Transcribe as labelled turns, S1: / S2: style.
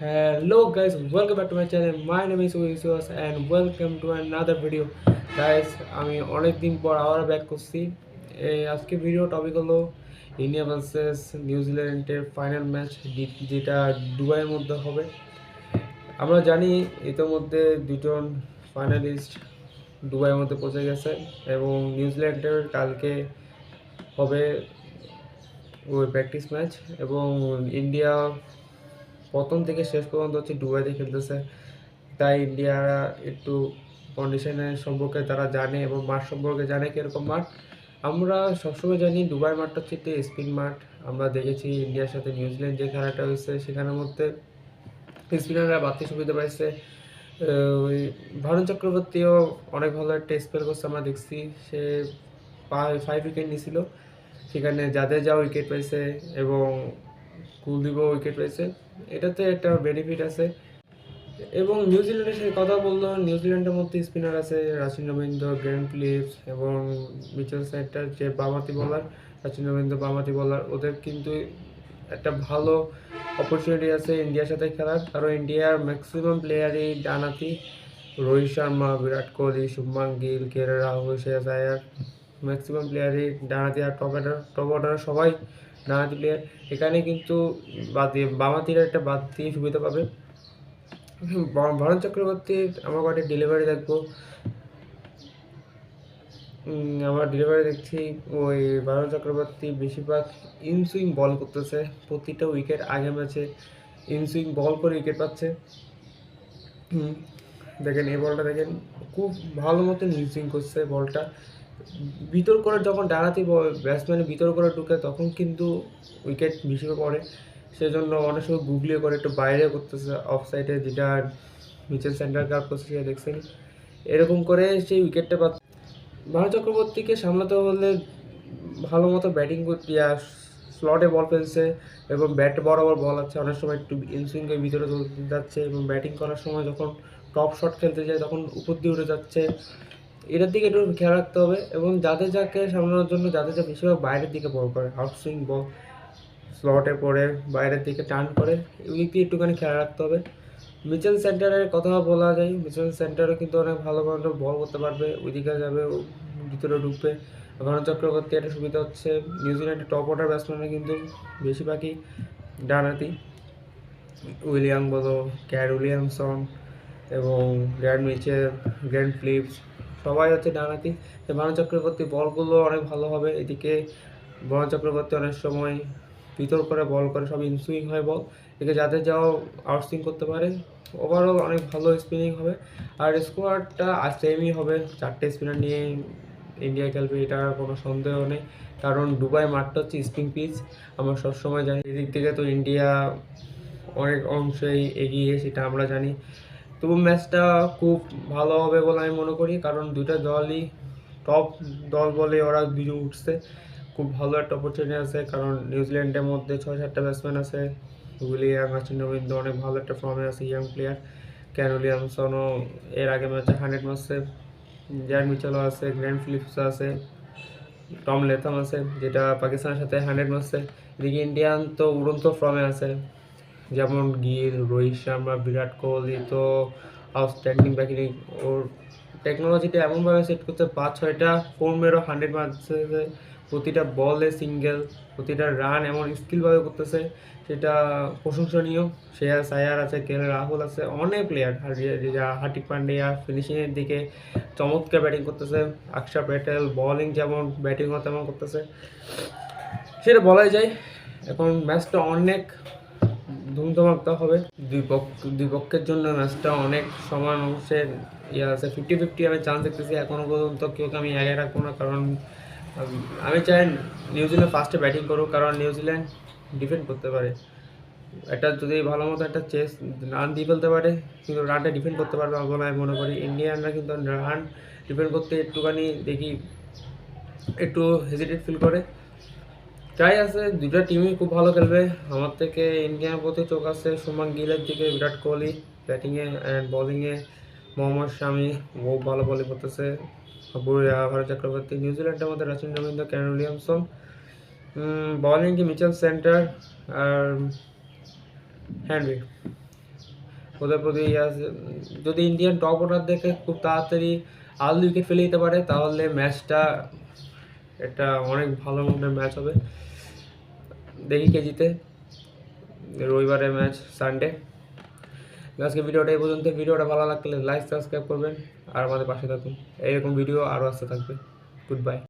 S1: Hello guys, welcome back to my channel. My name is Uisos and welcome to another video. Guys, আমি অনেক দিন পর আবার back করছি। আজকে ভিডিও টপিক হলো ইন্ডিয়া ভার্সেস নিউজিল্যান্ডের ফাইনাল ম্যাচ যেটা দুবাইয়ের মধ্যে হবে। আমরা জানি ইতোমধ্যে দুজন ফাইনালিস্ট দুবাইয়ের মধ্যে পৌঁছে গেছে এবং নিউজিল্যান্ডের কালকে হবে ওই প্র্যাকটিস ম্যাচ এবং ইন্ডিয়া প্রথম থেকে শেষ পর্যন্ত হচ্ছে দুবাইতে খেলতেছে, তাই ইন্ডিয়া একটু কন্ডিশনের সম্পর্কে তারা জানে এবং মাঠ সম্পর্কে জানে কীরকম মাঠ। আমরা সবসময় জানি দুবাই মাঠটা হচ্ছে একটি স্পিন মাঠ। আমরা দেখেছি ইন্ডিয়ার সাথে নিউজিল্যান্ড যে খেলাটা হয়েছে সেখানের মধ্যে স্পিনাররা বাড়তি সুবিধা পাইছে। ওই ভারত চক্রবর্তীও অনেক ভালো একটা স্পেল করছে, আমরা দেখছি সে 5 উইকেট নিয়েছিল, সেখানে জাদেজাও উইকেট পাইছে এবং কুলদীপও উইকেট পাইছে। এটাতে একটা বেনিফিট আছে। এবং নিউজিল্যান্ডের সাথে কথা বললো, নিউজিল্যান্ডের মধ্যে স্পিনার আছে রাচিন রবীন্দ্র, গ্রেন ফিলিপস এবং মিচেল সেন্টার যে বামাতি বলার, রাচিন রবীন্দ্র বামাতি বলার, ওদের কিন্তু একটা ভালো অপরচুনিটি আছে ইন্ডিয়ার সাথে খেলার। কারণ ইন্ডিয়ার ম্যাক্সিমাম প্লেয়ারই ডানাতি। রোহিত শর্মা, বিরাট কোহলি, শুভমান গিল, কে রাহুল, শ্রেয়াস আয়ার, ম্যাক্সিমাম প্লেয়ারই ডানাতি। আর টপ অর্ডার সবাই ডানাতি প্লেয়ার। এখানে কিন্তু বামাতিরা একটা বাদ দিয়ে সুবিধা পাবে। ভারত চক্রবর্তীর আমরা কয়েকটা ডেলিভারি দেখবো। আমরা ডেলিভারি দেখছি ওই ভারত চক্রবর্তী বেশিরভাগ ইনসুইং বল করতেছে প্রতিটা উইকেট। আগে ম্যাচে ইনসুইং বল করে উইকেট পাচ্ছে। দেখেন এই বলটা দেখেন, খুব ভালো মতো ইনসুইং করছে বলটা। ভিতর করে যখন ডানাতি ব্যাটসম্যানের ভিতর করে ঢুকে তখন কিন্তু উইকেট বেশি পড়ে, সেজন্য অনেক সময় গুগলিয়ে করে একটু বাইরে করতেছে অফ সাইডে, যেটা মিচেল সেন্টার কাপ করছে সে দেখছেন। এরকম করে সেই উইকেটটা পাচ্ছে। ভারত চক্রবর্তীকে সামলাতে হলে ভালো মতো ব্যাটিং করতে স্লটে বল ফেলছে এবং ব্যাট বরাবর বল আছে, অনেক সময় একটু ইনসুইংয়ের ভিতরে যাচ্ছে এবং ব্যাটিং করার সময় যখন টপ শট খেলতে যায় তখন উপর দিয়ে উঠে যাচ্ছে। এটার দিকে একটু খেয়াল রাখতে হবে এবং যাকে সামলানোর জন্য যা বেশিরভাগ বাইরের দিকে বল করে, আউট সুইং বল স্লটে পড়ে বাইরের দিকে টার্ন করে, ওই দিক দিয়ে একটুখানি খেয়াল রাখতে হবে। মিচেল সেন্টারের কথা বলা যায়, মিচেল সেন্টারও কিন্তু অনেক ভালো ভালো বল করতে পারবে, ওইদিকে যাবে, ভিতরে ঢুকবে। ভারত চক্রবর্তী একটা সুবিধা হচ্ছে নিউজিল্যান্ডের টপ অর্ডার ব্যাটসম্যানরা কিন্তু বেশিরভাগই ডানাতি। উইলিয়াম বলো, ক্যার উইলিয়ামসন এবং গ্র্যান্ড মিচেল, গ্র্যান্ড ফিলিপস সবাই হচ্ছে ডানাতি। ভারত চক্রবর্তী বলগুলো অনেক ভালো হবে। এদিকে ভারত চক্রবর্তী অনেক সময় ভিতর করে বল করে, সব ইনসুইং হয় বল, এদিকে যাদের যাও আউটসুইং করতে পারে। ওভারঅল অনেক ভালো স্পিনিং হবে। আর স্কোয়াডটা সেমই হবে, 4টে স্পিনার নিয়ে ইন্ডিয়া খেলবে, এটা কোনো সন্দেহ নেই। কারণ দুবাই মাঠটা হচ্ছে স্পিন পিচ, আমরা সবসময় জানি। এদিক থেকে তো ইন্ডিয়া অনেক অংশেই এগিয়ে, সেটা আমরা জানি। তবু ম্যাচটা খুব ভালো হবে বলে আমি মনে করি, কারণ দুটা দলই টপ দল বলে ওরা দুজন উঠছে। খুব ভালো একটা অপরচুনিটি আছে, কারণ নিউজিল্যান্ডের মধ্যে 6-7টা ব্যাটসম্যান আছে। উইলিয়াম, রাচিন রবীন্দ্র অনেক ভালো একটা ফর্মে আছে, ইয়াং প্লেয়ার। ক্যান উইলিয়ামসনও এর আগে ম্যাচে 100 মারছে। জ্যান মিচেলও আছে, গ্র্যান্ড ফিলিপস আছে, টম লেথাম আছে যেটা পাকিস্তানের সাথে 100 মারছে। এদিকে ইন্ডিয়ান তো উড়ন্ত ফর্মে আছে, যেমন গিল, রোহিত শর্মা, বিরাট কোহলি তো আউটস্ট্যান্ডিং ব্যাটিং। ওর টেকনোলজিটা এমনভাবে সেট করতে 5-6টা ফোর্মেরও 100 মারছে, প্রতিটা বলে সিঙ্গেল, প্রতিটা রান এমন স্কিলভাবে করতেছে, সেটা প্রশংসনীয়। শ্রেয়াস আয়ার আছে, কে রাহুল আছে, অনেক প্লেয়ার। হার্দিক পান্ডিয়া ফিনিশিংয়ের দিকে চমৎকার ব্যাটিং করতেছে। অক্ষর প্যাটেল বোলিং যেমন, ব্যাটিংও তেমন করতেছে, সেটা বলাই যায়। এখন ম্যাচটা অনেক ধুমধামাকা হবে। দুই পক্ষের জন্য ম্যাচটা অনেক সমান অংশের ইয়ে আছে, 50-50 আমি চান্স দেখতেছি। এখনও পর্যন্ত কেউকে আমি আগে রাখবো না, কারণ আমি চাই নিউজিল্যান্ড ফার্স্টে ব্যাটিং করুক, কারণ নিউজিল্যান্ড ডিফেন্ড করতে পারে। একটা যদি ভালো মতো একটা চেস রান দিয়ে ফেলতে পারে, কিন্তু রানটা ডিফেন্ড করতে পারবে বলে আমি মনে করি। ইন্ডিয়ানরা কিন্তু রান ডিফেন্ড করতে একটুখানি দেখি একটু হেজিটেট ফিল করে। ট্রাই আছে, দুটো টিমই খুব ভালো খেলবে। আমার থেকে ইন্ডিয়ার প্রতি চোখ আছে শুভমান গিলের দিকে, বিরাট কোহলি ব্যাটিংয়ে অ্যান্ড বোলিংয়ে, মোহাম্মদ শামি খুব ভালো বোলিং করতেছে, ভারত চক্রবর্তী। নিউজিল্যান্ডের মধ্যে রাচিন রবীন্দ্র, ক্যান উইলিয়ামসন, বোলিংয়ে মিচেল সেন্টার আর হেনরি। ওদের প্রতি আছে। যদি ইন্ডিয়ান টপ অর্ডার দেখে খুব তাড়াতাড়ি আর্লি উইকেট ফেলে দিতে পারে তাহলে ম্যাচটা এটা অনেক ভালো মনের ম্যাচ হবে। দেখি কে জিতে। রবিবারের ম্যাচ সানডে। আজকে ভিডিওটা এই পর্যন্ত। ভিডিওটা ভালো লাগলে লাইক সাবস্ক্রাইব করবেন আর আমাদের পাশে থাকুন। এইরকম ভিডিও আরও আসতে থাকবে। Good bye.